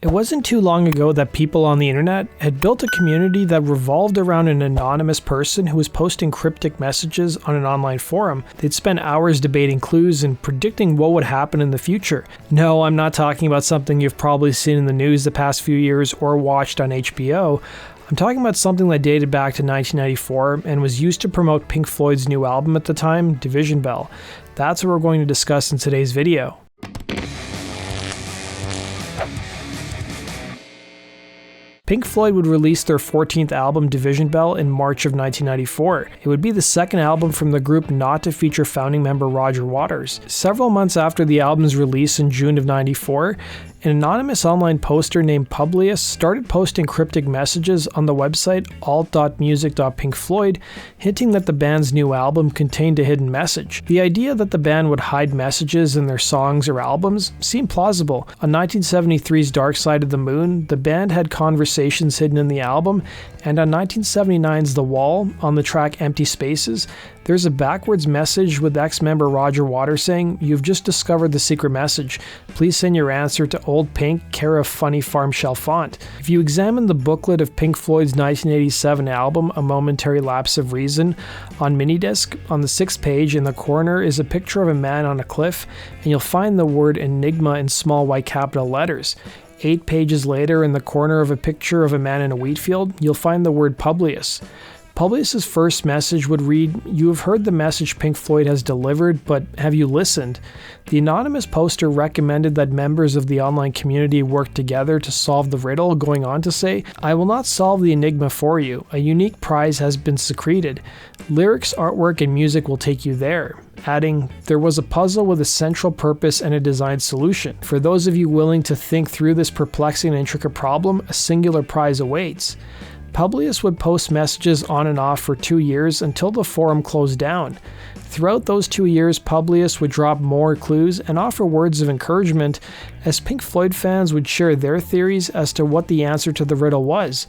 It wasn't too long ago that people on the internet had built a community that revolved around an anonymous person who was posting cryptic messages on an online forum. They'd spend hours debating clues and predicting what would happen in the future. No, I'm not talking about something you've probably seen in the news the past few years or watched on HBO. I'm talking about something that dated back to 1994 and was used to promote Pink Floyd's new album at the time, Division Bell. That's what we're going to discuss in today's video. Pink Floyd would release their 14th album, Division Bell, in March of 1994. It would be the second album from the group not to feature founding member Roger Waters. Several months after the album's release in June of 94, an anonymous online poster named Publius started posting cryptic messages on the website alt.music.pinkfloyd, hinting that the band's new album contained a hidden message. The idea that the band would hide messages in their songs or albums seemed plausible. On 1973's Dark Side of the Moon, the band had conversations hidden in the album, and on 1979's The Wall, on the track Empty Spaces, there's a backwards message with ex-member Roger Waters saying, "You've just discovered the secret message. Please send your answer to Old Pink, care of Funny Farm Shell Font." If you examine the booklet of Pink Floyd's 1987 album, A Momentary Lapse of Reason, on minidisc, on the 6th page in the corner is a picture of a man on a cliff, and you'll find the word Enigma in small white capital letters. 8 pages later, in the corner of a picture of a man in a wheat field, you'll find the word Publius. Publius's first message would read, "You have heard the message Pink Floyd has delivered, but have you listened?" The anonymous poster recommended that members of the online community work together to solve the riddle, going on to say, "I will not solve the enigma for you. A unique prize has been secreted. Lyrics, artwork, and music will take you there." Adding, "There was a puzzle with a central purpose and a designed solution. For those of you willing to think through this perplexing and intricate problem, a singular prize awaits." Publius would post messages on and off for 2 years until the forum closed down. Throughout those 2 years, Publius would drop more clues and offer words of encouragement as Pink Floyd fans would share their theories as to what the answer to the riddle was.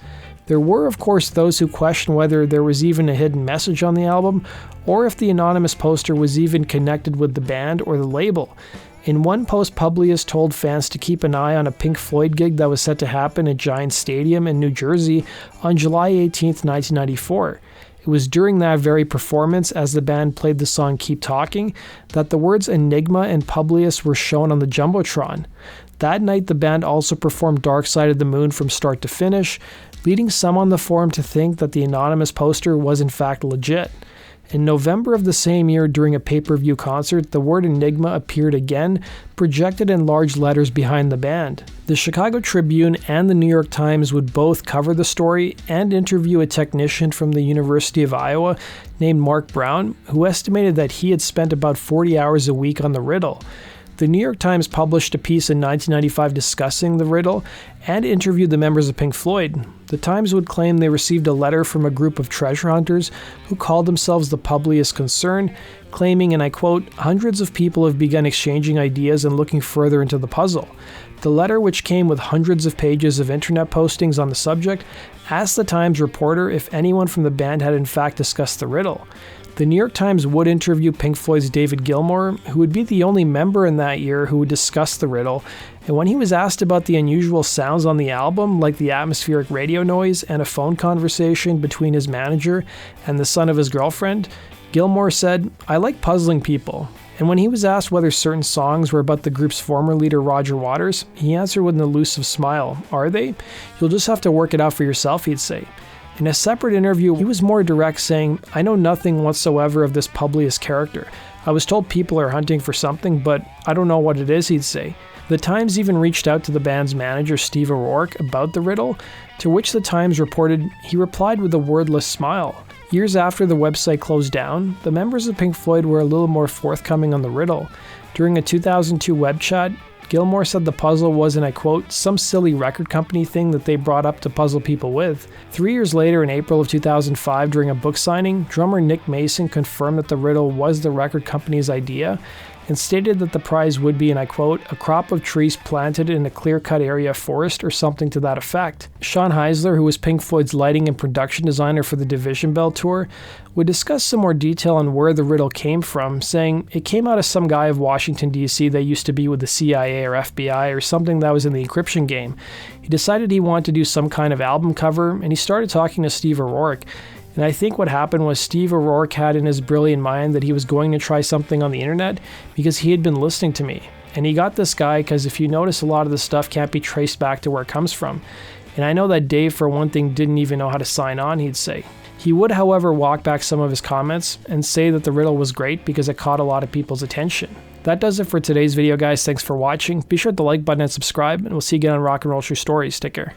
There were, of course, those who questioned whether there was even a hidden message on the album, or if the anonymous poster was even connected with the band or the label. In one post, Publius told fans to keep an eye on a Pink Floyd gig that was set to happen at Giant Stadium in New Jersey on July 18, 1994. It was during that very performance, as the band played the song Keep Talking, that the words Enigma and Publius were shown on the Jumbotron. That night, the band also performed Dark Side of the Moon from start to finish, leading some on the forum to think that the anonymous poster was in fact legit. In November of the same year, during a pay-per-view concert, the word Enigma appeared again, projected in large letters behind the band. The Chicago Tribune and the New York Times would both cover the story and interview a technician from the University of Iowa named Mark Brown, who estimated that he had spent about 40 hours a week on the riddle. The New York Times published a piece in 1995 discussing the riddle and interviewed the members of Pink Floyd. The Times would claim they received a letter from a group of treasure hunters who called themselves the Publius Concern, claiming, and I quote, "Hundreds of people have begun exchanging ideas and looking further into the puzzle." The letter, which came with hundreds of pages of internet postings on the subject, asked the Times reporter if anyone from the band had in fact discussed the riddle. The New York Times would interview Pink Floyd's David Gilmour, who would be the only member in that year who would discuss the riddle, and when he was asked about the unusual sounds on the album, like the atmospheric radio noise and a phone conversation between his manager and the son of his girlfriend, Gilmour said, "I like puzzling people." And when he was asked whether certain songs were about the group's former leader Roger Waters, he answered with an elusive smile, "Are they? You'll just have to work it out for yourself," he'd say. In a separate interview, he was more direct, saying, "I know nothing whatsoever of this Publius character. I was told people are hunting for something, but I don't know what it is," he'd say. The Times even reached out to the band's manager, Steve O'Rourke, about the riddle, to which the Times reported he replied with a wordless smile. Years after the website closed down, the members of Pink Floyd were a little more forthcoming on the riddle. During a 2002 web chat, Gilmour said the puzzle was, and I quote, "some silly record company thing that they brought up to puzzle people with." 3 years later, in April of 2005, during a book signing, drummer Nick Mason confirmed that the riddle was the record company's idea, and stated that the prize would be, and I quote, a crop of trees planted in a clear-cut area of forest or something to that effect. Sean Heisler, who was Pink Floyd's lighting and production designer for the Division Bell tour, would discuss some more detail on where the riddle came from, saying it came out of some guy of Washington, D.C. that used to be with the CIA or FBI or something that was in the encryption game. He decided he wanted to do some kind of album cover, and he started talking to Steve O'Rourke. And I think what happened was Steve O'Rourke had in his brilliant mind that he was going to try something on the internet because he had been listening to me. And he got this guy because if you notice, a lot of the stuff can't be traced back to where it comes from. And I know that Dave, for one thing, didn't even know how to sign on, he'd say. He would, however, walk back some of his comments and say that the riddle was great because it caught a lot of people's attention. That does it for today's video, guys. Thanks for watching. Be sure to hit the like button and subscribe, and we'll see you again on Rock and Roll True Stories. Take care.